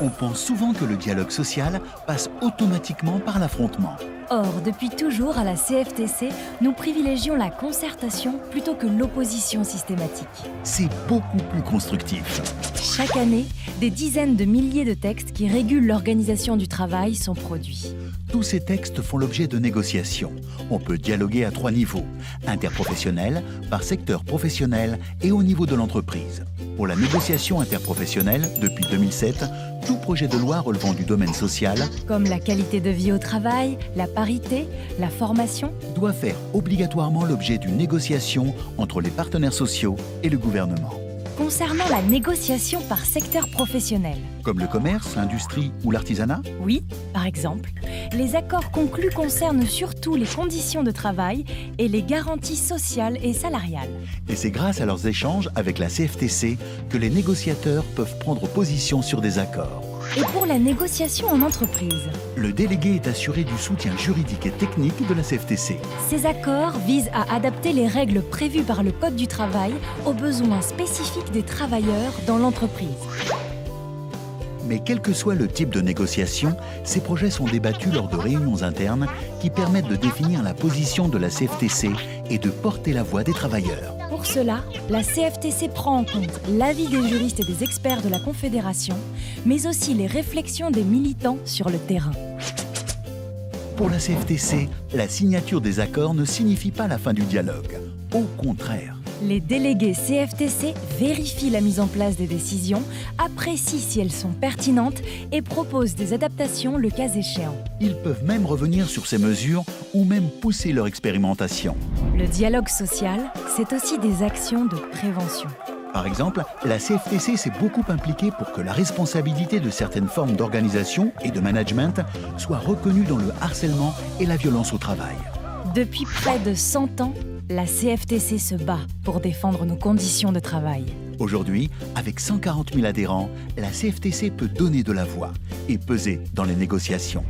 On pense souvent que le dialogue social passe automatiquement par l'affrontement. Or, depuis toujours, à la CFTC, nous privilégions la concertation plutôt que l'opposition systématique. C'est beaucoup plus constructif. Chaque année, des dizaines de milliers de textes qui régulent l'organisation du travail sont produits. Tous ces textes font l'objet de négociations. On peut dialoguer à 3 niveaux, interprofessionnel, par secteur professionnel et au niveau de l'entreprise. Pour la négociation interprofessionnelle, depuis 2007, tout projet de loi relevant du domaine social, comme la qualité de vie au travail, la parité, la formation, doit faire obligatoirement l'objet d'une négociation entre les partenaires sociaux et le gouvernement. Concernant la négociation par secteur professionnel, Comme le commerce, l'industrie ou l'artisanat, oui, par exemple, les accords conclus concernent surtout les conditions de travail et les garanties sociales et salariales. et c'est grâce à leurs échanges avec la CFTC que les négociateurs peuvent prendre position sur des accords. Et pour la négociation en entreprise, Le délégué est assuré du soutien juridique et technique de la CFTC. ces accords visent à adapter les règles prévues par le Code du travail aux besoins spécifiques des travailleurs dans l'entreprise. Mais quel que soit le type de négociation, ces projets sont débattus lors de réunions internes qui permettent de définir la position de la CFTC et de porter la voix des travailleurs. Pour cela, la CFTC prend en compte l'avis des juristes et des experts de la Confédération, mais aussi les réflexions des militants sur le terrain. Pour la CFTC, la signature des accords ne signifie pas la fin du dialogue. Au contraire. Les délégués CFTC vérifient la mise en place des décisions, apprécient si elles sont pertinentes et proposent des adaptations le cas échéant. Ils peuvent même revenir sur ces mesures ou même pousser leur expérimentation. Le dialogue social, c'est aussi des actions de prévention. Par exemple, la CFTC s'est beaucoup impliquée pour que la responsabilité de certaines formes d'organisation et de management soit reconnue dans le harcèlement et la violence au travail. Depuis près de 100 ans, la CFTC se bat pour défendre nos conditions de travail. Aujourd'hui, avec 140 000 adhérents, la CFTC peut donner de la voix et peser dans les négociations.